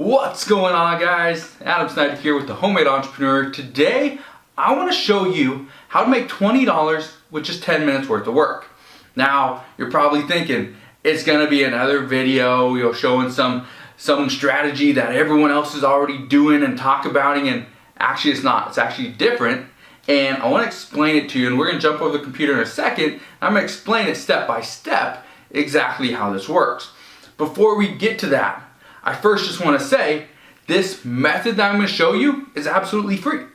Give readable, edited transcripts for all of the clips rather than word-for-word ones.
What's going on, guys? Adam Snyder here with the Homemade Entrepreneur. Today I want to show you how to make $20 with just 10 minutes worth of work. Now you're probably thinking it's gonna be another video, showing some strategy that everyone else is already doing and talk about, and actually it's not. It's actually different, and I want to explain it to you. And we're gonna jump over the computer in a second. I'm gonna explain it step by step exactly how this works. Before we get to that, I first just want to say this method that I'm going to show you is absolutely free.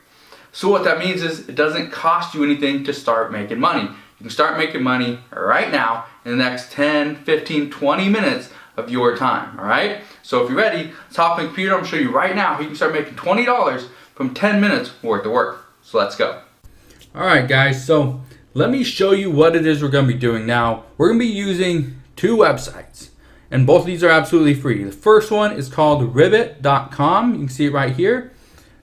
So what that means is it doesn't cost you anything to start making money. You can start making money right now in the next 10, 15, 20 minutes of your time. Alright? So if you're ready, let's hop on the computer. I'm going to show you right now how you can start making $20 from 10 minutes worth of work. So let's go. Alright guys, so let me show you what it is we're going to be doing now. We're going to be using two websites. And both of these are absolutely free. The first one is called Ribbit.com. You can see it right here.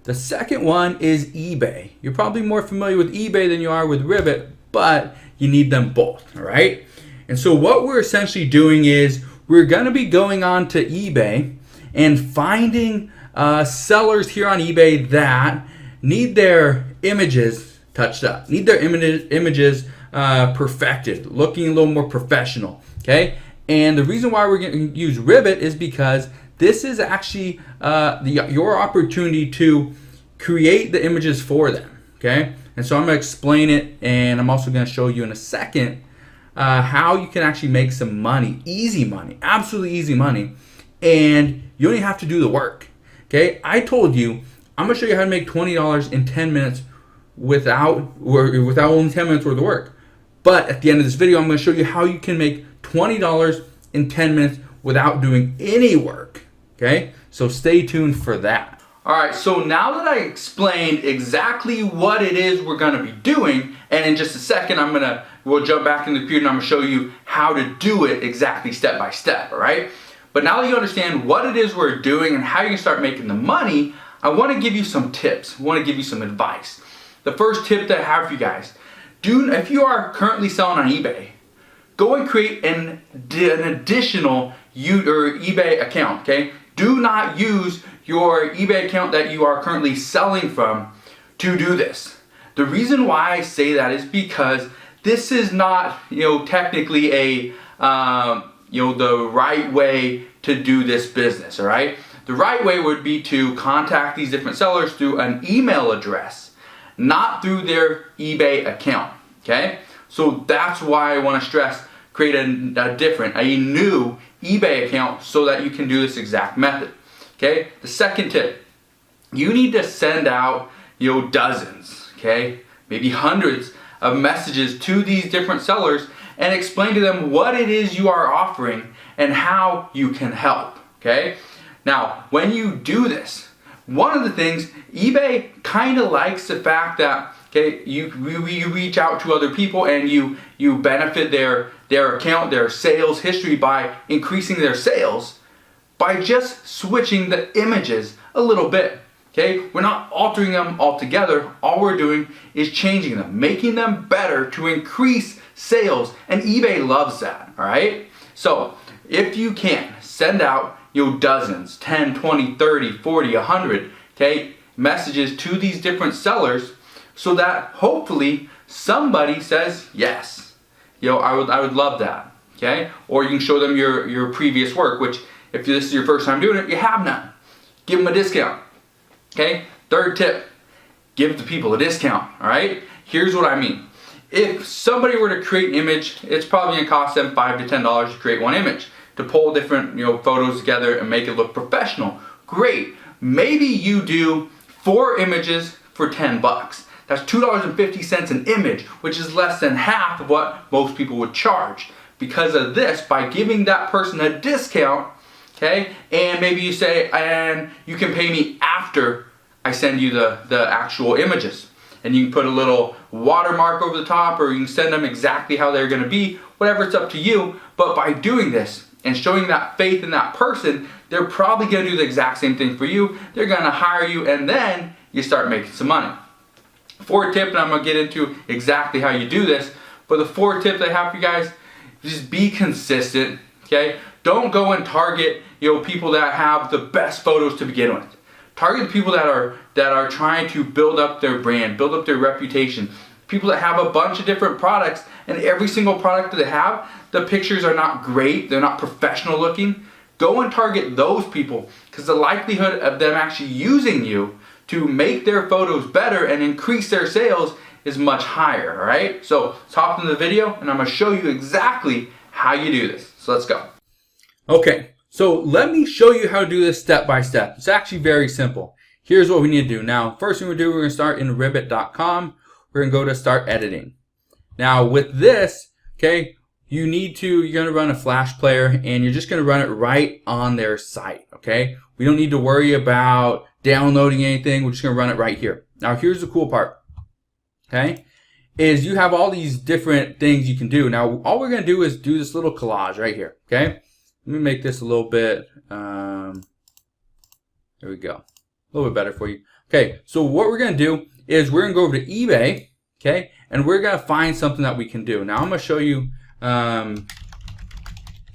The second one is eBay. You're probably more familiar with eBay than you are with Ribbit, but you need them both, all right? And so what we're essentially doing is we're going to be going on to eBay and finding sellers here on eBay that need their images touched up, need their images perfected, looking a little more professional, okay? And the reason why we're going to use Ribbit is because this is actually your opportunity to create the images for them, okay? And so I'm going to explain it, and I'm also going to show you in a second how you can actually make some money, easy money, absolutely easy money, and you only have to do the work, okay? I told you I'm going to show you how to make $20 in 10 minutes without only 10 minutes worth of work. But at the end of this video, I'm going to show you how you can make $20 in 10 minutes without doing any work, okay? So stay tuned for that. All right, so now that I explained exactly what it is we're gonna be doing, and in just a second we'll jump back in the computer and I'm gonna show you how to do it exactly step by step, all right? But now that you understand what it is we're doing and how you can start making the money, I wanna give you some tips, I wanna give you some advice. The first tip that I have for you guys, if you are currently selling on eBay, go and create an additional eBay account, okay? Do not use your eBay account that you are currently selling from to do this. The reason why I say that is because this is not, technically the right way to do this business, all right? The right way would be to contact these different sellers through an email address, not through their eBay account, okay? So that's why I want to stress, create a new eBay account so that you can do this exact method, okay? The second tip, you need to send out, dozens, okay? Maybe hundreds of messages to these different sellers and explain to them what it is you are offering and how you can help, okay? Now, when you do this, one of the things, eBay kind of likes the fact that, okay, you reach out to other people and you benefit their account, their sales history by increasing their sales by just switching the images a little bit, okay? We're not altering them altogether. All we're doing is changing them, making them better to increase sales, and eBay loves that, all right? So if you can, send out dozens, 10, 20, 30, 40, 100, okay, messages to these different sellers so that hopefully somebody says yes. I would love that, okay? Or you can show them your previous work, which if this is your first time doing it, you have none. Give them a discount, okay? Third tip, give the people a discount, all right? Here's what I mean. If somebody were to create an image, it's probably gonna cost them $5 to $10 to create one image, to pull different photos together and make it look professional. Great. Maybe you do 4 images for 10 bucks. That's $2.50 an image, which is less than half of what most people would charge. Because of this, by giving that person a discount, okay, and maybe you say, and you can pay me after I send you the actual images. And you can put a little watermark over the top, or you can send them exactly how they're gonna be, whatever, it's up to you. But by doing this and showing that faith in that person, they're probably gonna do the exact same thing for you. They're gonna hire you, and then you start making some money. Fourth tip, and I'm gonna get into exactly how you do this, but the fourth tip that I have for you guys, just be consistent, okay? Don't go and target, people that have the best photos to begin with. Target the people that are trying to build up their brand, build up their reputation. People that have a bunch of different products, and every single product that they have, the pictures are not great, they're not professional looking. Go and target those people, because the likelihood of them actually using you to make their photos better and increase their sales is much higher, all right? So let's hop into the video, and I'm gonna show you exactly how you do this. So let's go. Okay, so let me show you how to do this step by step. It's actually very simple. Here's what we need to do. Now, first thing we're gonna do, we're gonna start in Ribbit.com. We're gonna go to start editing. Now with this, okay, you're gonna run a Flash player, and you're just gonna run it right on their site, okay? We don't need to worry about downloading anything. We're just gonna run it right here. Now here's the cool part, okay, is you have all these different things you can do. Now all we're gonna do is do this little collage right here, okay? Let me make this a little bit, there we go, a little bit better for you. Okay, so what we're gonna do is we're gonna go over to eBay, okay, and we're gonna find something that we can do. Now I'm gonna show you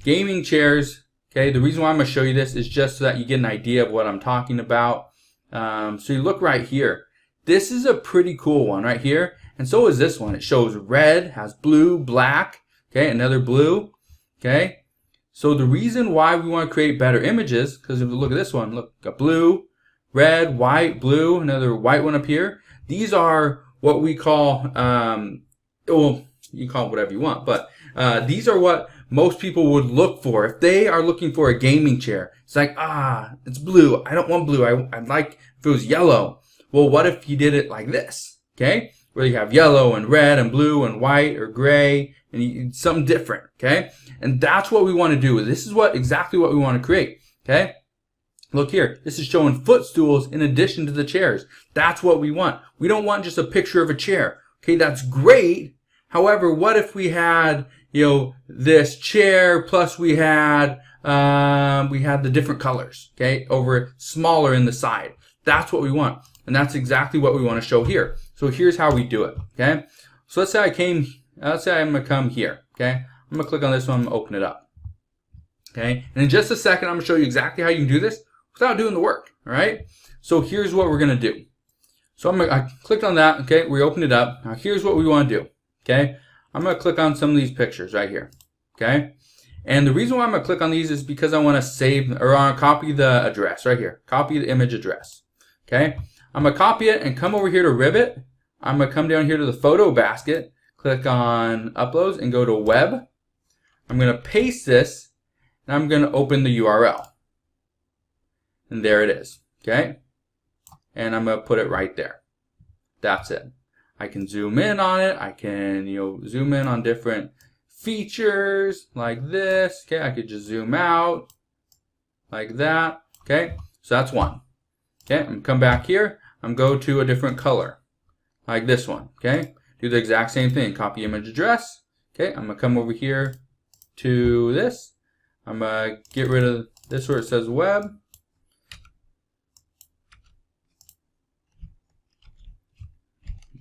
gaming chairs, okay? The reason why I'm gonna show you this is just so that you get an idea of what I'm talking about. So you look right here. This is a pretty cool one right here, and so is this one. It shows red, has blue, black, okay, another blue, okay? So the reason why we want to create better images, because if you look at this one, look, got blue, red, white, blue, another white one up here. These are what we call, well, you can call it whatever you want, but these are what most people would look for. If they are looking for a gaming chair, it's like, it's blue. I don't want blue. I'd like if it was yellow. Well, what if you did it like this, okay? Where you have yellow and red and blue and white or gray and something different, okay? And that's what we want to do. This is exactly what we want to create, okay? Look here, this is showing footstools in addition to the chairs. That's what we want. We don't want just a picture of a chair. Okay, that's great. However, what if we had, this chair plus we had the different colors, okay, over smaller in the side. That's what we want. And that's exactly what we want to show here. So here's how we do it, okay? So let's say I'm gonna come here, okay? I'm gonna click on this one, I'm gonna open it up, okay? And in just a second, I'm gonna show you exactly how you can do this without doing the work, all right? So here's what we're gonna do. So I clicked on that, okay? We opened it up. Now here's what we want to do, okay? I'm gonna click on some of these pictures right here, okay? And the reason why I'm gonna click on these is because I want to save or I want to copy the address right here. Copy the image address, okay? I'm gonna copy it and come over here to Ribbit. I'm gonna come down here to the photo basket, click on uploads and go to web. I'm gonna paste this and I'm gonna open the URL. And there it is, okay? And I'm gonna put it right there. That's it. I can zoom in on it. I can, zoom in on different features like this. Okay, I could just zoom out like that. Okay, so that's one. Okay, I'm gonna come back here. I'm going to go to a different color like this one. Okay, do the exact same thing. Copy image address. Okay, I'm gonna come over here to this. I'm gonna get rid of this where it says web.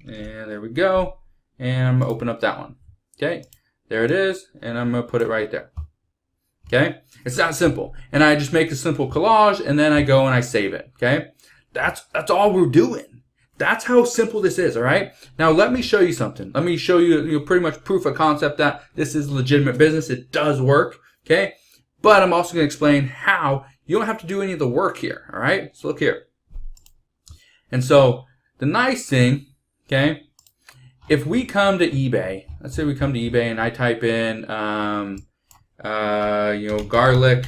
And there we go. And I'm going to open up that one. Okay. There it is. And I'm going to put it right there. Okay. It's that simple. And I just make a simple collage and then I go and I save it. Okay. That's all we're doing. That's how simple this is. All right. Now let me show you something. Let me show you, pretty much proof of concept that this is legitimate business. It does work. Okay. But I'm also going to explain how you don't have to do any of the work here. All right. So look here. And so the nice thing, okay, if we come to eBay, let's say we come to eBay and I type in, garlic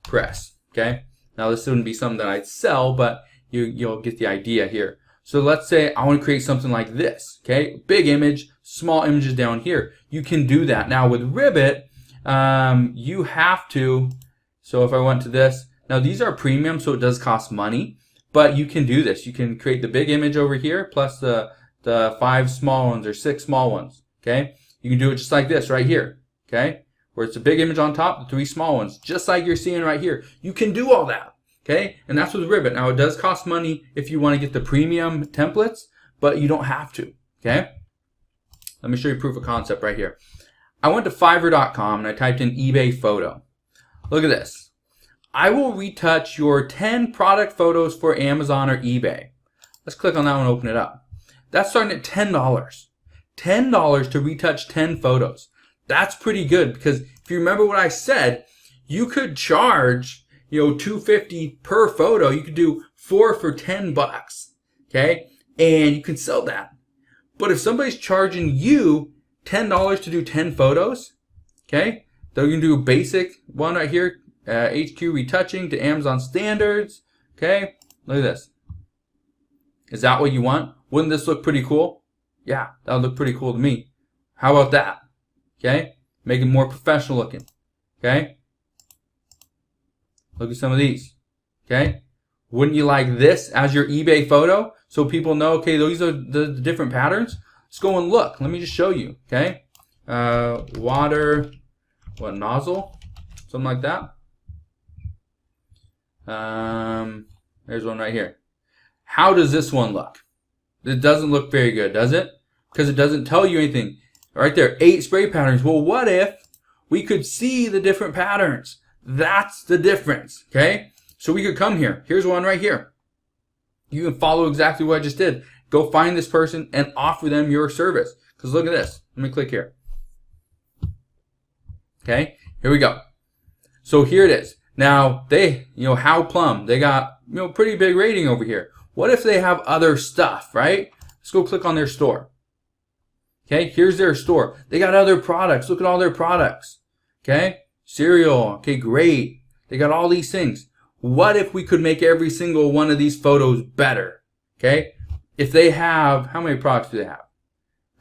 press, okay? Now this wouldn't be something that I'd sell, but you'll get the idea here. So let's say I want to create something like this, okay? Big image, small images down here. You can do that. Now with Ribbit, you have to, so if I went to this, now these are premium, so it does cost money, but you can do this. You can create the big image over here, plus the 5 small ones or 6 small ones, okay? You can do it just like this right here, okay? Where it's a big image on top, the 3 small ones, just like you're seeing right here. You can do all that, okay? And that's with Ribbit. Now, it does cost money if you want to get the premium templates, but you don't have to, okay? Let me show you proof of concept right here. I went to Fiverr.com and I typed in eBay photo. look at this. I will retouch your 10 product photos for Amazon or eBay. Let's click on that one and open it up. That's starting at $10. $10 to retouch 10 photos. That's pretty good, because if you remember what I said, you could charge, $2.50 per photo. You could do 4 for $10, okay? And you can sell that. But if somebody's charging you $10 to do 10 photos, okay? They're going to do a basic one right here, HQ retouching to Amazon standards, okay? Look at this. Is that what you want? Wouldn't this look pretty cool? Yeah, that would look pretty cool to me. How about that? Okay? Make it more professional looking. Okay? Look at some of these. Okay? Wouldn't you like this as your eBay photo? So people know, okay, these are the different patterns. Let's go and look. Let me just show you. Okay? Water, nozzle? Something like that. There's one right here. How does this one look? It doesn't look very good, does it? Because it doesn't tell you anything. Right there, 8 spray patterns. Well, what if we could see the different patterns? That's the difference, okay? So we could come here. Here's one right here. You can follow exactly what I just did. Go find this person and offer them your service. Because look at this. Let me click here. Okay, here we go. So here it is. Now, they, How Plum, they got, pretty big rating over here. What if they have other stuff, right? Let's go click on their store. Okay, here's their store. They got other products. Look at all their products. Okay, cereal. Okay, great. They got all these things. What if we could make every single one of these photos better? Okay, if they have, how many products do they have?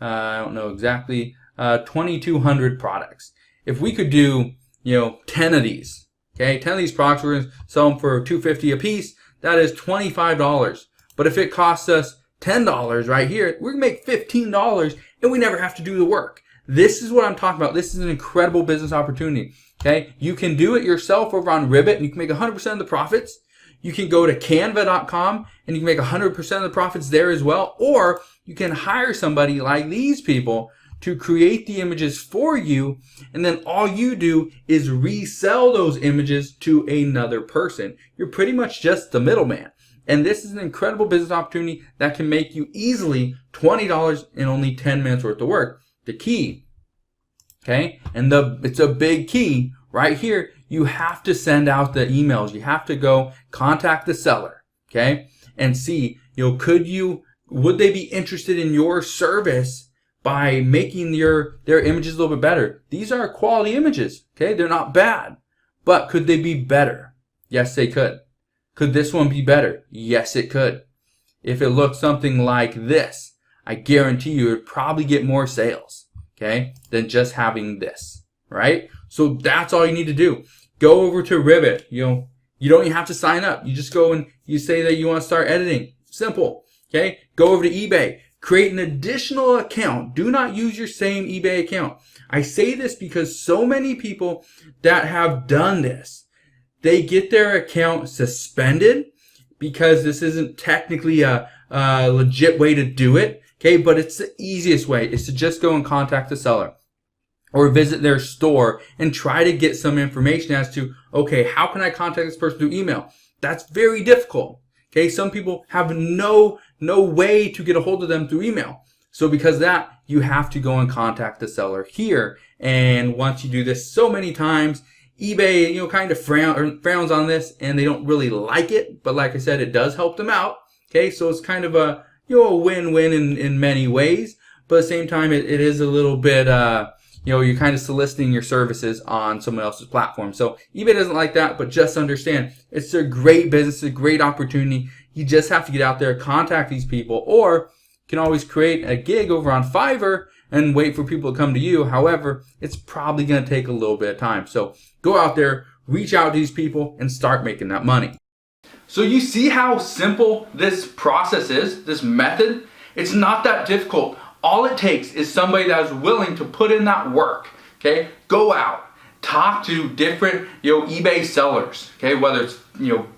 I don't know exactly. 2,200 products. If we could do, 10 of these. Okay, 10 of these products, we're going to sell them for $2.50 a piece. That is $25. But if it costs us $10 right here, we're going to make $15 and we never have to do the work. This is what I'm talking about. This is an incredible business opportunity. Okay, you can do it yourself over on Ribbit and you can make 100% of the profits. You can go to canva.com and you can make 100% of the profits there as well. Or you can hire somebody like these people to create the images for you, and then all you do is resell those images to another person. You're pretty much just the middleman. And this is an incredible business opportunity that can make you easily $20 in only 10 minutes worth of work. The key, okay, and it's a big key right here. You have to send out the emails. You have to go contact the seller, okay, and see, would they be interested in your service by making their images a little bit better? These are quality images, okay? They're not bad, but could they be better? Yes, they could. Could this one be better? Yes, it could. If it looked something like this, I guarantee you it would probably get more sales, okay, than just having this, right? So that's all you need to do. Go over to Ribbit. You don't even have to sign up. You just go and you say that you want to start editing. Simple, okay? Go over to eBay. Create an additional account. Do not use your same eBay account. I say this because so many people that have done this, they get their account suspended because this isn't technically a legit way to do it. Okay, but it's the easiest way is to just go and contact the seller or visit their store and try to get some information as to, okay, how can I contact this person through email? That's very difficult. Okay, some people have no way to get a hold of them through email. So because of that, you have to go and contact the seller here. And once you do this so many times, eBay, kind of frowns on this and they don't really like it. But like I said, it does help them out. Okay, so it's kind of a win-win in many ways. But at the same time, it is a little bit, you're kind of soliciting your services on someone else's platform. So eBay doesn't like that, but just understand it's a great business, a great opportunity. You just have to get out there, contact these people, or you can always create a gig over on Fiverr and wait for people to come to you. However, it's probably going to take a little bit of time. So go out there, reach out to these people, and start making that money. So you see how simple this process is, this method? It's not that difficult. All it takes is somebody that is willing to put in that work, okay? Go out, talk to different, eBay sellers, okay? Whether it's,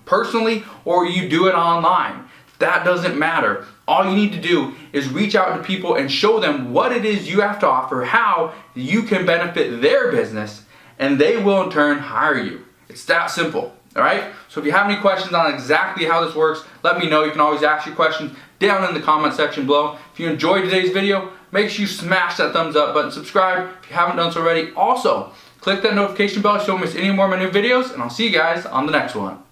personally or you do it online. That doesn't matter. All you need to do is reach out to people and show them what it is you have to offer, how you can benefit their business, and they will in turn hire you. It's that simple. Alright? So if you have any questions on exactly how this works, let me know. You can always ask your questions down in the comment section below. If you enjoyed today's video, make sure you smash that thumbs up button, subscribe if you haven't done so already. Also, click that notification bell so you don't miss any more of my new videos, and I'll see you guys on the next one.